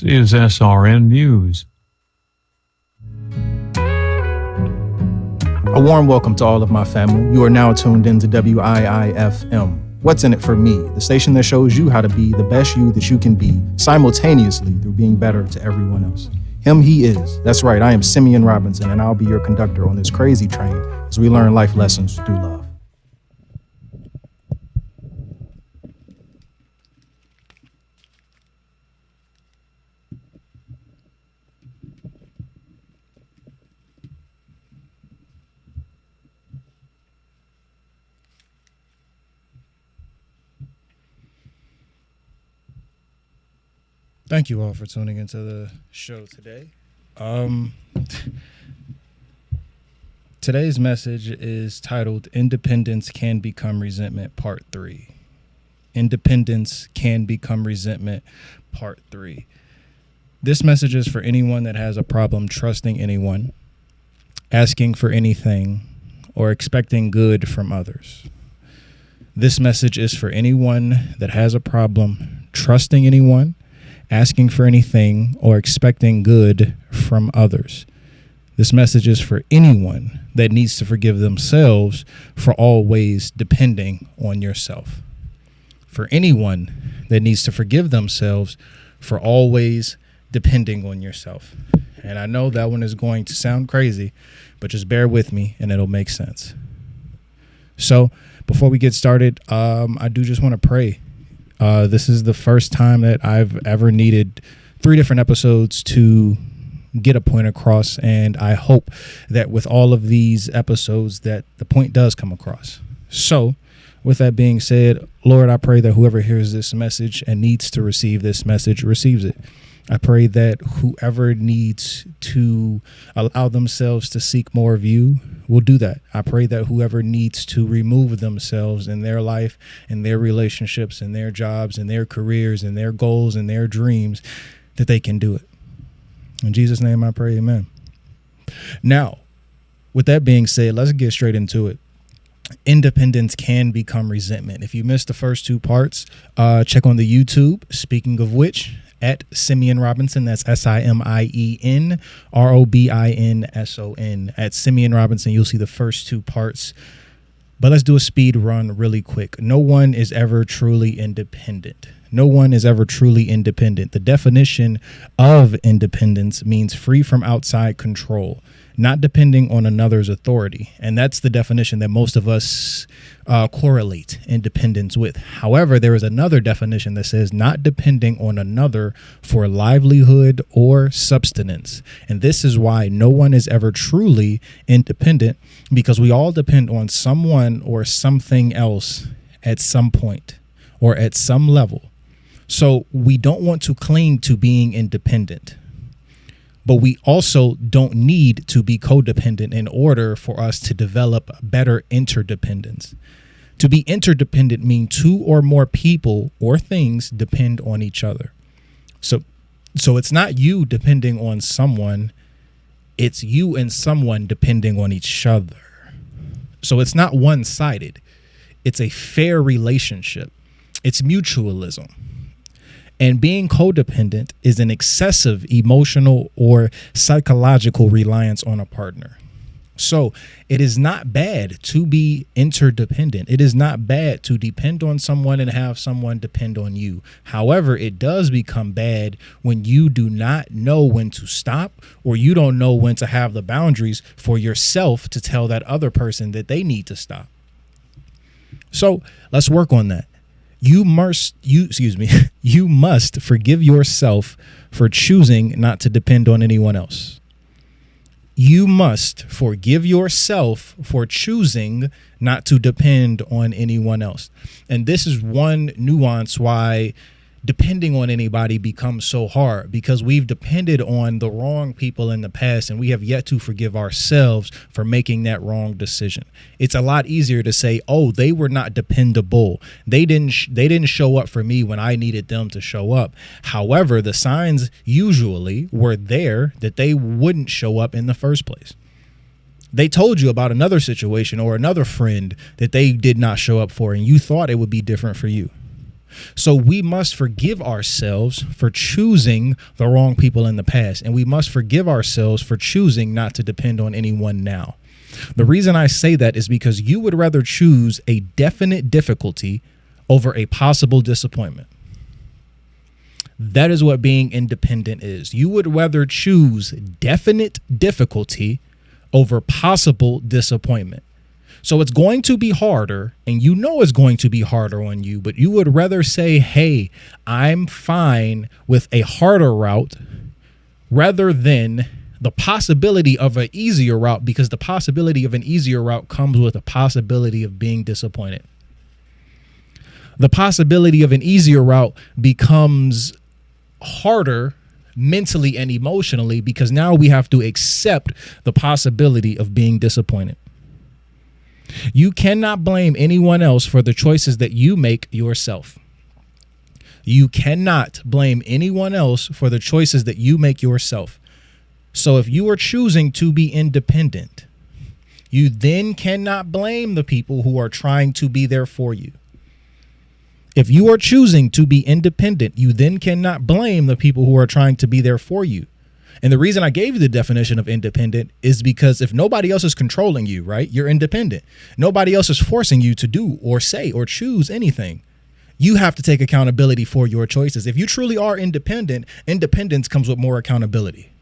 This is SRN News. A warm welcome to all of my family. You are now tuned into W.I.I.F.M. What's in it for me? The station that shows you how to be the best you that you can be, simultaneously through being better to everyone else. Him he is. That's right, I am Simeon Robinson, and I'll be your conductor on this crazy train as we learn life lessons through love. Thank you all for tuning into the show today. Today's message is titled Independence Can Become Resentment Part 3. Independence Can Become Resentment Part 3. This message is for anyone that has a problem trusting anyone, asking for anything, or expecting good from others. This message is for anyone that has a problem trusting anyone, asking for anything, or expecting good from others. This message is for anyone that needs to forgive themselves for always depending on yourself. For anyone that needs to forgive themselves for always depending on yourself. And I know that one is going to sound crazy, but just bear with me and it'll make sense. So before we get started, I do just want to pray. This is the first time that I've ever needed 3 different episodes to get a point across, and I hope that with all of these episodes that the point does come across. So with that being said, Lord, I pray that whoever hears this message and needs to receive this message receives it. I pray that whoever needs to allow themselves to seek more of you will do that. I pray that whoever needs to remove themselves in their life, in their relationships, in their jobs, in their careers, in their goals, in their dreams, that they can do it. In Jesus' name I pray, amen. Now, with that being said, let's get straight into it. Independence can become resentment. If you missed the first 2 parts, check on the YouTube. Speaking of which, at Simeon Robinson, that's SIMIEN ROBINSON. At Simeon Robinson, you'll see the first 2 parts. But let's do a speed run really quick. No one is ever truly independent. No one is ever truly independent. The definition of independence means free from outside control, not depending on another's authority. And that's the definition that most of us correlate independence with. However, there is another definition that says not depending on another for livelihood or subsistence. And this is why no one is ever truly independent, because we all depend on someone or something else at some point or at some level. So we don't want to cling to being independent, but we also don't need to be codependent in order for us to develop better interdependence. To be interdependent means 2 or more people or things depend on each other. So it's not you depending on someone, it's you and someone depending on each other. So it's not one-sided. It's a fair relationship. It's mutualism. And being codependent is an excessive emotional or psychological reliance on a partner. So it is not bad to be interdependent. It is not bad to depend on someone and have someone depend on you. However, it does become bad when you do not know when to stop, or you don't know when to have the boundaries for yourself to tell that other person that they need to stop. So let's work on that. You must forgive yourself for choosing not to depend on anyone else. You must forgive yourself for choosing not to depend on anyone else. And this is one nuance why depending on anybody becomes so hard, because we've depended on the wrong people in the past and we have yet to forgive ourselves for making that wrong decision. It's a lot easier to say, oh, they were not dependable. They didn't show up for me when I needed them to show up. However, the signs usually were there that they wouldn't show up in the first place. They told you about another situation or another friend that they did not show up for, and you thought it would be different for you. So we must forgive ourselves for choosing the wrong people in the past. And we must forgive ourselves for choosing not to depend on anyone now. The reason I say that is because you would rather choose a definite difficulty over a possible disappointment. That is what being independent is. You would rather choose definite difficulty over possible disappointment. So it's going to be harder, and you know it's going to be harder on you, but you would rather say, hey, I'm fine with a harder route rather than the possibility of an easier route, because the possibility of an easier route comes with a possibility of being disappointed. The possibility of an easier route becomes harder mentally and emotionally because now we have to accept the possibility of being disappointed. You cannot blame anyone else for the choices that you make yourself. You cannot blame anyone else for the choices that you make yourself. So if you are choosing to be independent, you then cannot blame the people who are trying to be there for you. If you are choosing to be independent, you then cannot blame the people who are trying to be there for you. And the reason I gave you the definition of independent is because if nobody else is controlling you, right, you're independent. Nobody else is forcing you to do or say or choose anything. You have to take accountability for your choices. If you truly are independent, independence comes with more accountability.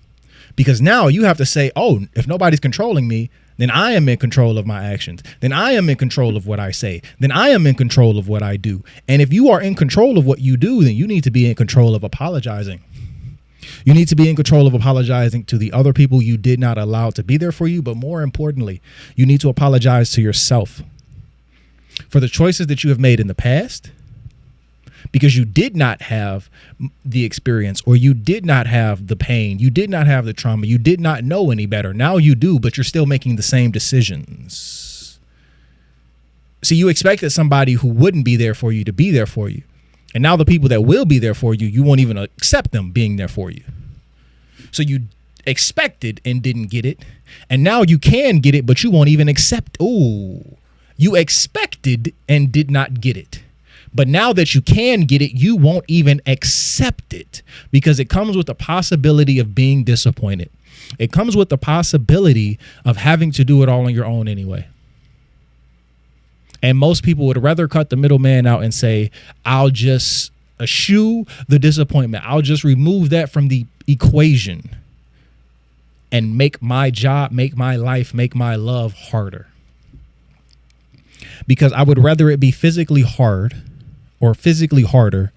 Because now you have to say, oh, if nobody's controlling me, then I am in control of my actions. Then I am in control of what I say. Then I am in control of what I do. And if you are in control of what you do, then you need to be in control of apologizing. You need to be in control of apologizing to the other people you did not allow to be there for you. But more importantly, you need to apologize to yourself for the choices that you have made in the past, because you did not have the experience, or you did not have the pain. You did not have the trauma. You did not know any better. Now you do, but you're still making the same decisions. See, you expected somebody who wouldn't be there for you to be there for you. And now the people that will be there for you, you won't even accept them being there for you. So you expected and didn't get it. And now you can get it, but you won't even accept. Ooh, you expected and did not get it. But now that you can get it, you won't even accept it because it comes with the possibility of being disappointed. It comes with the possibility of having to do it all on your own anyway. And most people would rather cut the middleman out and say, I'll just eschew the disappointment. I'll just remove that from the equation and make my job, make my life, make my love harder. Because I would rather it be physically hard or physically harder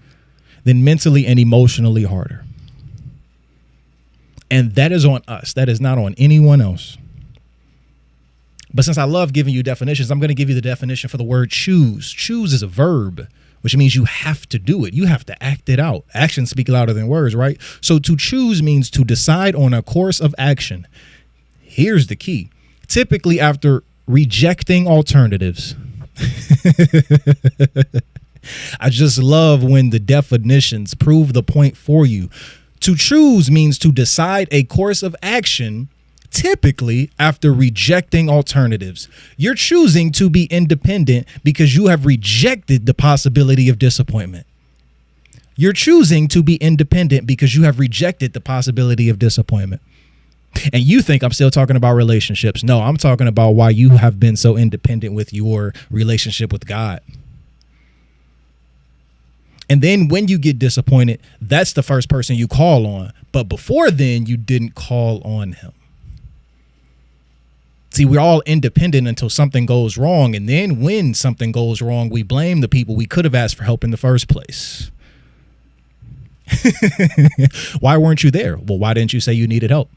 than mentally and emotionally harder. And that is on us. That is not on anyone else. But since I love giving you definitions, I'm going to give you the definition for the word choose. Choose is a verb, which means you have to do it. You have to act it out. Actions speak louder than words, right? So to choose means to decide on a course of action. Here's the key. Typically after rejecting alternatives. I just love when the definitions prove the point for you. To choose means to decide a course of action, typically after rejecting alternatives. You're choosing to be independent because you have rejected the possibility of disappointment. You're choosing to be independent because you have rejected the possibility of disappointment. And you think I'm still talking about relationships. No, I'm talking about why you have been so independent with your relationship with God. And then when you get disappointed, that's the first person you call on. But before then, you didn't call on him. See, we're all independent until something goes wrong. And then when something goes wrong, we blame the people we could have asked for help in the first place. Why weren't you there? Well, why didn't you say you needed help?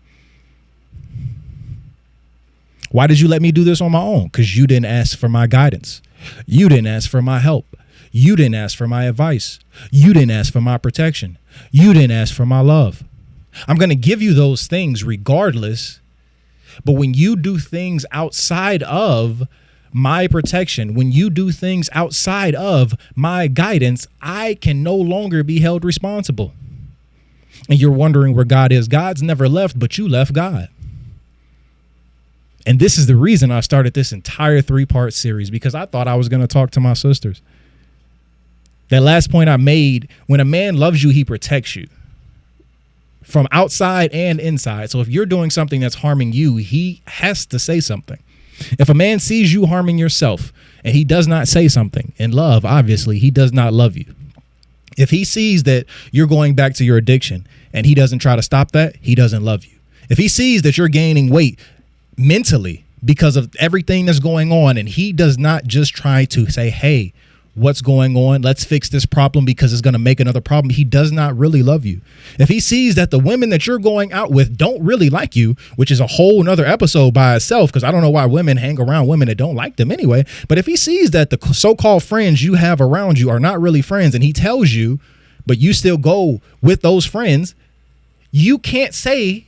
Why did you let me do this on my own? Because you didn't ask for my guidance. You didn't ask for my help. You didn't ask for my advice. You didn't ask for my protection. You didn't ask for my love. I'm going to give you those things regardless. But when you do things outside of my protection, when you do things outside of my guidance, I can no longer be held responsible. And you're wondering where God is. God's never left, but you left God. And this is the reason I started this entire 3-part series, because I thought I was going to talk to my sisters. That last point I made, when a man loves you, he protects you from outside and inside. So if you're doing something that's harming you, he has to say something. If a man sees you harming yourself and he does not say something in love, obviously he does not love you. If he sees that you're going back to your addiction and he doesn't try to stop that, he doesn't love you. If he sees that you're gaining weight mentally because of everything that's going on and he does not just try to say, hey, what's going on? Let's fix this problem because it's going to make another problem. He does not really love you. If he sees that the women that you're going out with don't really like you, which is a whole nother episode by itself, because I don't know why women hang around women that don't like them anyway. But if he sees that the so-called friends you have around you are not really friends and he tells you, but you still go with those friends, you can't say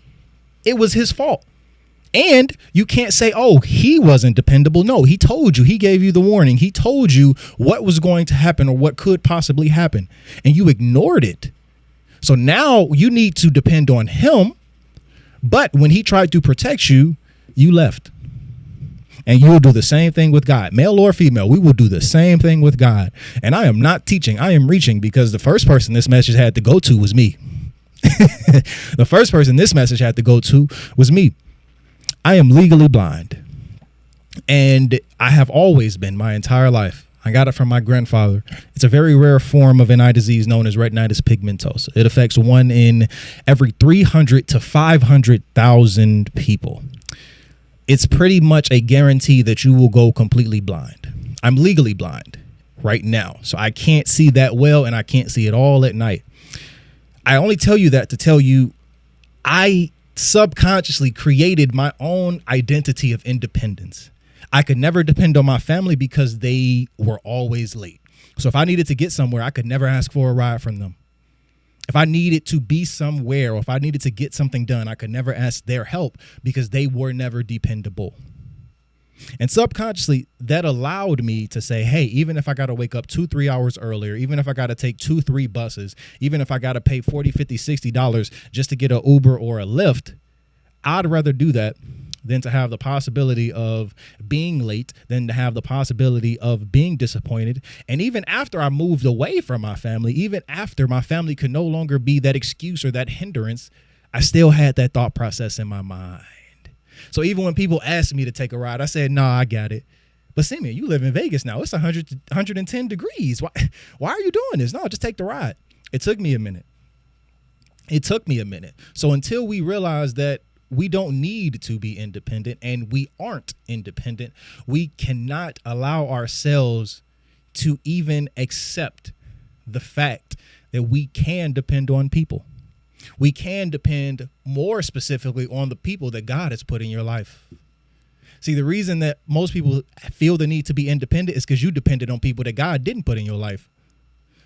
it was his fault. And you can't say, oh, he wasn't dependable. No, he told you. He gave you the warning. He told you what was going to happen or what could possibly happen. And you ignored it. So now you need to depend on him. But when he tried to protect you, you left. And you will do the same thing with God, male or female. We will do the same thing with God. And I am not teaching. I am reaching, because the first person this message had to go to was me. The first person this message had to go to was me. I am legally blind, and I have always been my entire life. I got it from my grandfather. It's a very rare form of an eye disease known as retinitis pigmentosa. It affects 1 in every 300 to 500,000 people. It's pretty much a guarantee that you will go completely blind. I'm legally blind right now, so I can't see that well, and I can't see at all at night. I only tell you that to tell you I subconsciously created my own identity of independence. I could never depend on my family because they were always late. So if I needed to get somewhere, I could never ask for a ride from them. If I needed to be somewhere, or if I needed to get something done, I could never ask their help because they were never dependable. And subconsciously, that allowed me to say, hey, even if I got to wake up 2-3 hours earlier, even if I got to take 2-3 buses, even if I got to pay $40, $50, $60 just to get an Uber or a Lyft, I'd rather do that than to have the possibility of being late, than to have the possibility of being disappointed. And even after I moved away from my family, even after my family could no longer be that excuse or that hindrance, I still had that thought process in my mind. So even when people asked me to take a ride, I said, nah, I got it. But Simeon, you live in Vegas now. It's 110 degrees. Why are you doing this? No, just take the ride. It took me a minute. So until we realize that we don't need to be independent and we aren't independent, we cannot allow ourselves to even accept the fact that we can depend on people. We can depend more specifically on the people that God has put in your life. See, the reason that most people feel the need to be independent is because you depended on people that God didn't put in your life.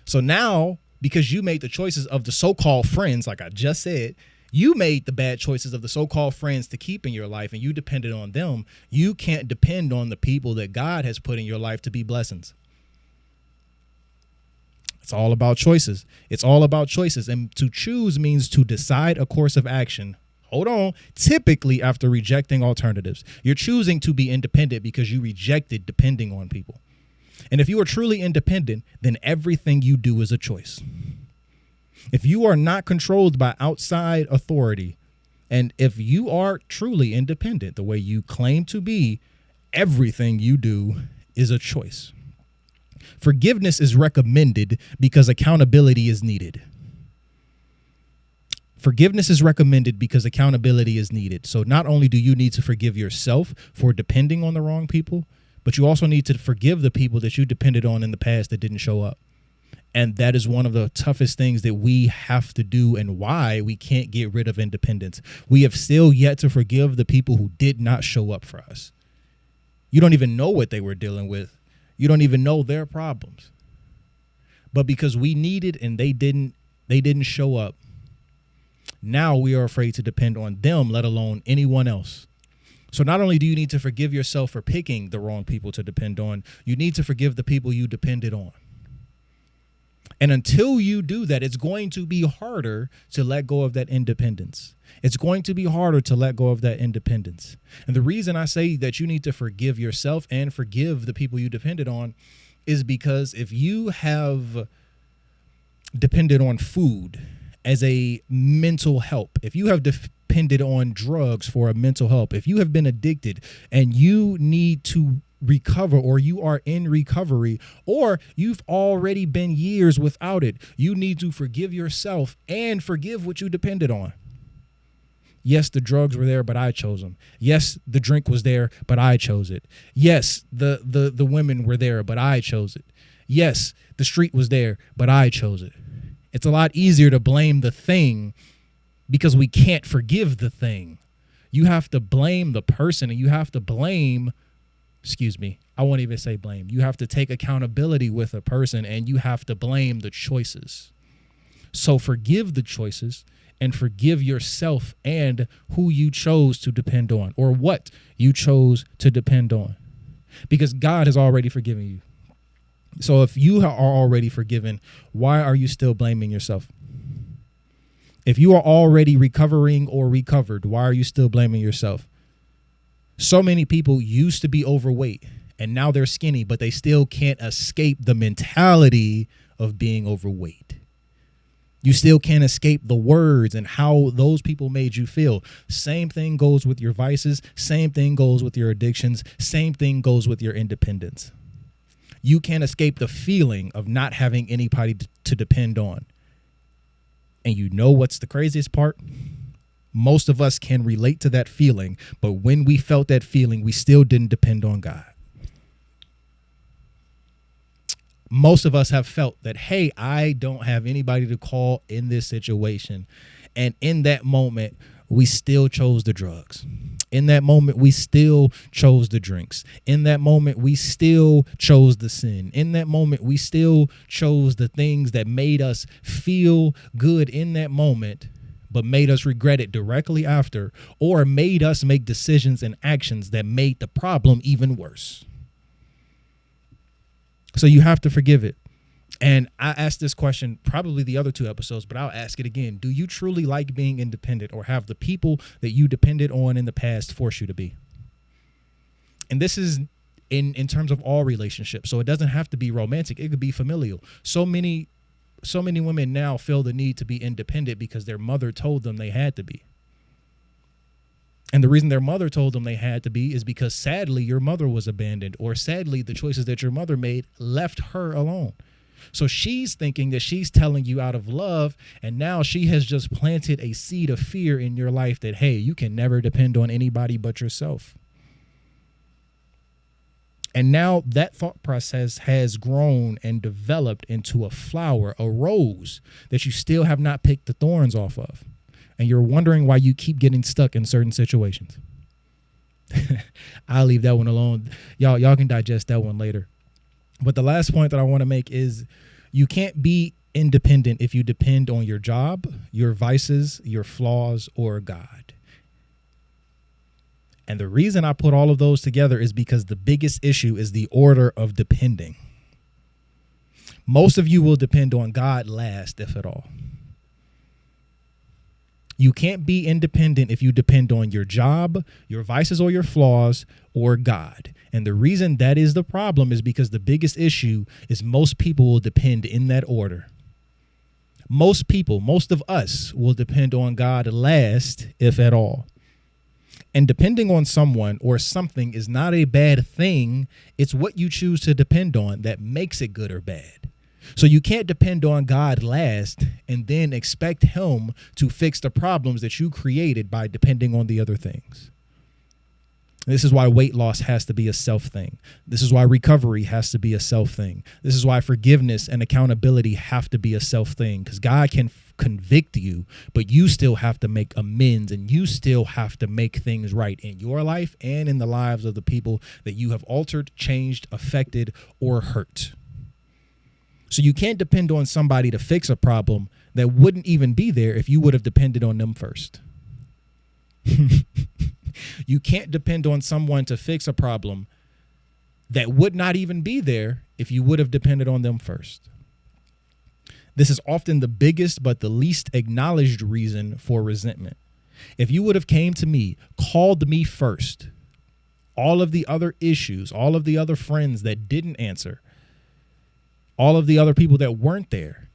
So now, because you made the choices of the so-called friends, like I just said, you made the bad choices of the so-called friends to keep in your life, and you depended on them. You can't depend on the people that God has put in your life to be blessings. It's all about choices. It's all about choices. And to choose means to decide a course of action. Hold on. Typically after rejecting alternatives. You're choosing to be independent because you rejected depending on people. And if you are truly independent, then everything you do is a choice. If you are not controlled by outside authority, and if you are truly independent the way you claim to be, everything you do is a choice. Forgiveness is recommended because accountability is needed. Forgiveness is recommended because accountability is needed. So not only do you need to forgive yourself for depending on the wrong people, but you also need to forgive the people that you depended on in the past that didn't show up. And that is one of the toughest things that we have to do, and why we can't get rid of independence. We have still yet to forgive the people who did not show up for us. You don't even know what they were dealing with. You don't even know their problems. But because we needed and they didn't show up, now we are afraid to depend on them, let alone anyone else. So not only do you need to forgive yourself for picking the wrong people to depend on, you need to forgive the people you depended on. And until you do that, it's going to be harder to let go of that independence. It's going to be harder to let go of that independence. And the reason I say that you need to forgive yourself and forgive the people you depended on is because if you have depended on food as a mental help, if you have depended on drugs for a mental help, if you have been addicted and you need to recover, or you are in recovery, or you've already been years without it, you need to forgive yourself and forgive what you depended on. Yes, the drugs were there, but I chose them. Yes, the drink was there, but I chose it. Yes, the women were there, but I chose it. Yes, the street was there, but I chose it. It's a lot easier to blame the thing because we can't forgive the thing. You have to blame the person, and you have to blame, I won't even say blame. You have to take accountability with a person, and you have to blame the choices. So forgive the choices and forgive yourself and who you chose to depend on, or what you chose to depend on, because God has already forgiven you. So if you are already forgiven, why are you still blaming yourself? If you are already recovering or recovered, why are you still blaming yourself? So many people used to be overweight and now they're skinny, but they still can't escape the mentality of being overweight. You still can't escape the words and how those people made you feel. Same thing goes with your vices. Same thing goes with your addictions. Same thing goes with your independence. You can't escape the feeling of not having anybody to depend on. And you know what's the craziest part? Most of us can relate to that feeling, but when we felt that feeling, we still didn't depend on God. Most of us have felt that, hey, I don't have anybody to call in this situation. And in that moment, we still chose the drugs. In that moment, we still chose the drinks. In that moment, we still chose the sin. In that moment, we still chose the things that made us feel good in that moment, but made us regret it directly after, or made us make decisions and actions that made the problem even worse. So you have to forgive it. And I asked this question probably the other 2 episodes, but I'll ask it again. Do you truly like being independent, or have the people that you depended on in the past force you to be? And this is in terms of all relationships. So it doesn't have to be romantic. It could be familial. So many women now feel the need to be independent because their mother told them they had to be. And the reason their mother told them they had to be is because sadly your mother was abandoned, or sadly the choices that your mother made left her alone. So she's thinking that she's telling you out of love, and now she has just planted a seed of fear in your life that, hey, you can never depend on anybody but yourself. And now that thought process has grown and developed into a flower, a rose that you still have not picked the thorns off of. And you're wondering why you keep getting stuck in certain situations. I'll leave that one alone. Y'all can digest that one later. But the last point that I want to make is you can't be independent if you depend on your job, your vices, your flaws, or God. And the reason I put all of those together is because the biggest issue is the order of depending. Most of you will depend on God last, if at all. You can't be independent if you depend on your job, your vices or your flaws, or God. And the reason that is the problem is because the biggest issue is most people will depend in that order. Most people, most of us will depend on God last, if at all. And depending on someone or something is not a bad thing. It's what you choose to depend on that makes it good or bad. So you can't depend on God last and then expect him to fix the problems that you created by depending on the other things. This is why weight loss has to be a self thing. This is why recovery has to be a self thing. This is why forgiveness and accountability have to be a self thing, because God can convict you, but you still have to make amends, and you still have to make things right in your life and in the lives of the people that you have altered, changed, affected, or hurt. So you can't depend on somebody to fix a problem that wouldn't even be there if you would have depended on them first. You can't depend on someone to fix a problem that would not even be there if you would have depended on them first. This is often the biggest but the least acknowledged reason for resentment. If you would have came to me, called me first, all of the other issues, all of the other friends that didn't answer, all of the other people that weren't there,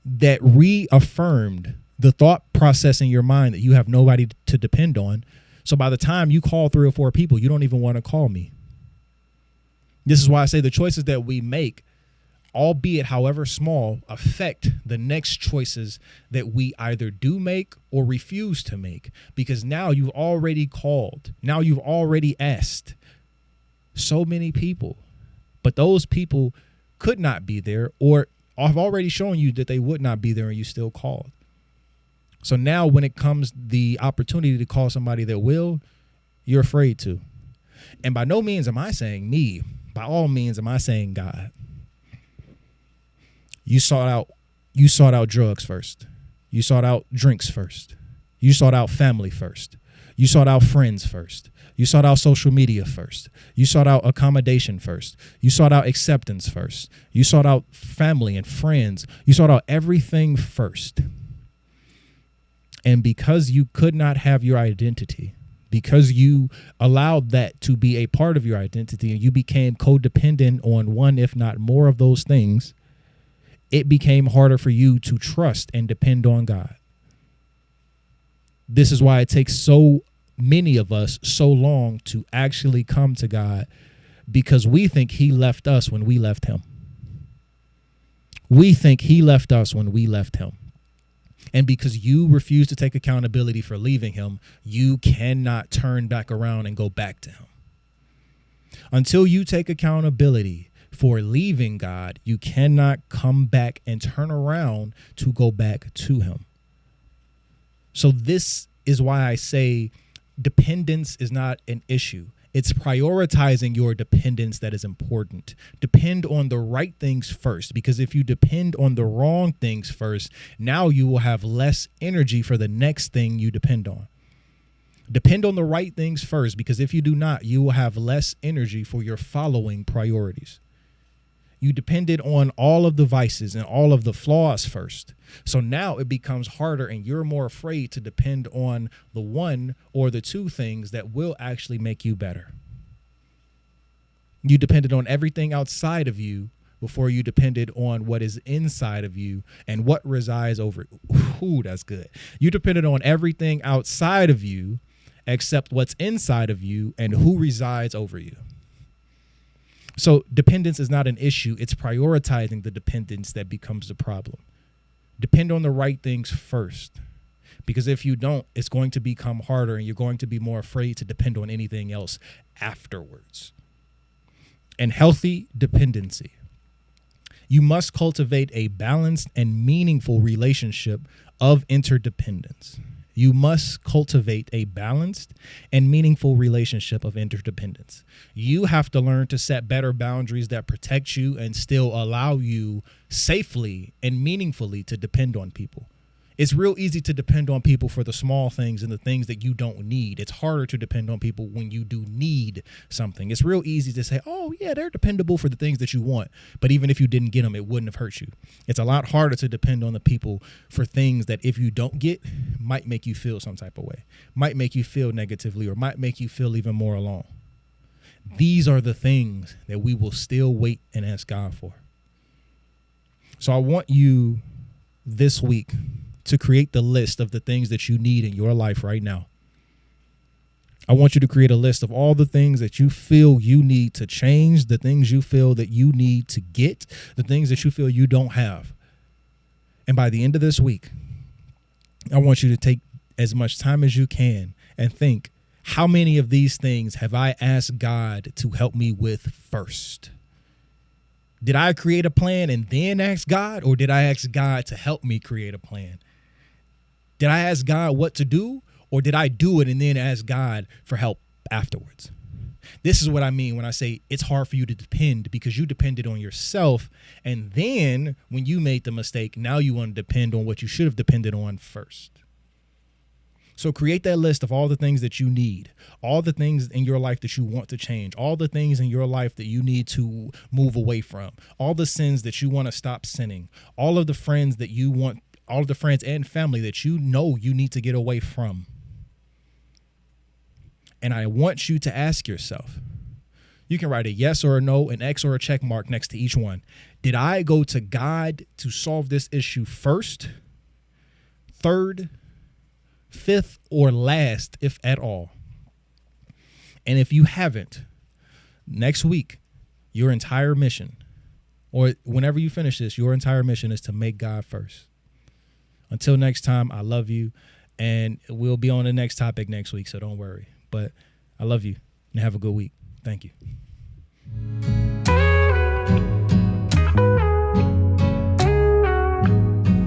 that reaffirmed the thought process in your mind that you have nobody to depend on. So by the time you call 3 or 4 people, you don't even want to call me. This is why I say the choices that we make, albeit however small, affect the next choices that we either do make or refuse to make. Because now you've already called. Now you've already asked so many people. But those people could not be there, or I've already shown you that they would not be there, and you still called. So now when it comes the opportunity to call somebody that will, you're afraid to. And by no means am I saying me. By all means am I saying God. You sought out drugs first. You sought out drinks first. You sought out family first. You sought out friends first. You sought out social media first. You sought out accommodation first. You sought out acceptance first. You sought out family and friends. You sought out everything first. And because you could not have your identity, because you allowed that to be a part of your identity, and you became codependent on one, if not more of those things, it became harder for you to trust and depend on God. This is why it takes so many of us so long to actually come to God, because we think he left us when we left him. We think he left us when we left him. And because you refuse to take accountability for leaving him, you cannot turn back around and go back to him. Until you take accountability for leaving God, you cannot come back and turn around to go back to him. So this is why I say dependence is not an issue. It's prioritizing your dependence that is important. Depend on the right things first, because if you depend on the wrong things first, now you will have less energy for the next thing you depend on. Depend on the right things first, because if you do not, you will have less energy for your following priorities. You depended on all of the vices and all of the flaws first. So now it becomes harder, and you're more afraid to depend on the one or the two things that will actually make you better. You depended on everything outside of you before you depended on what is inside of you and what resides over. Ooh, that's good. You depended on everything outside of you except what's inside of you and who resides over you. So dependence is not an issue. It's prioritizing the dependence that becomes the problem. Depend on the right things first, because if you don't, it's going to become harder, and you're going to be more afraid to depend on anything else afterwards. And healthy dependency. You must cultivate a balanced and meaningful relationship of interdependence. You must cultivate a balanced and meaningful relationship of interdependence. You have to learn to set better boundaries that protect you and still allow you safely and meaningfully to depend on people. It's real easy to depend on people for the small things and the things that you don't need. It's harder to depend on people when you do need something. It's real easy to say, oh, yeah, they're dependable for the things that you want. But even if you didn't get them, it wouldn't have hurt you. It's a lot harder to depend on the people for things that if you don't get, might make you feel some type of way, might make you feel negatively, or might make you feel even more alone. These are the things that we will still wait and ask God for. So I want you this week to create the list of the things that you need in your life right now. I want you to create a list of all the things that you feel you need to change, the things you feel that you need to get, the things that you feel you don't have. And by the end of this week, I want you to take as much time as you can and think, how many of these things have I asked God to help me with first? Did I create a plan and then ask God, or did I ask God to help me create a plan? Did I ask God what to do, or did I do it and then ask God for help afterwards? This is what I mean when I say it's hard for you to depend, because you depended on yourself. And then when you made the mistake, now you want to depend on what you should have depended on first. So create that list of all the things that you need, all the things in your life that you want to change, all the things in your life that you need to move away from, all the sins that you want to stop sinning, all of the friends that you want, all of the friends and family that you know you need to get away from. And I want you to ask yourself, you can write a yes or a no, an X or a check mark next to each one. Did I go to God to solve this issue first, third, fifth, or last, if at all? And if you haven't, next week, your entire mission, or whenever you finish this, your entire mission is to make God first. Until next time, I love you. And we'll be on the next topic next week, so don't worry. But I love you and have a good week. Thank you.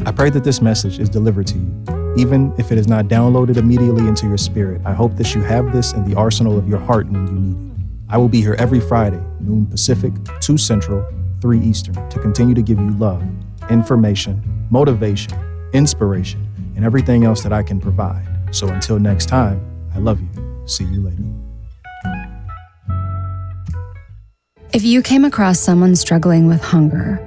I pray that this message is delivered to you. Even if it is not downloaded immediately into your spirit, I hope that you have this in the arsenal of your heart when you need it. I will be here every Friday, noon Pacific, 2 Central, 3 Eastern, to continue to give you love, information, motivation, inspiration, and everything else that I can provide. So until next time, I love you. See you later. If you came across someone struggling with hunger,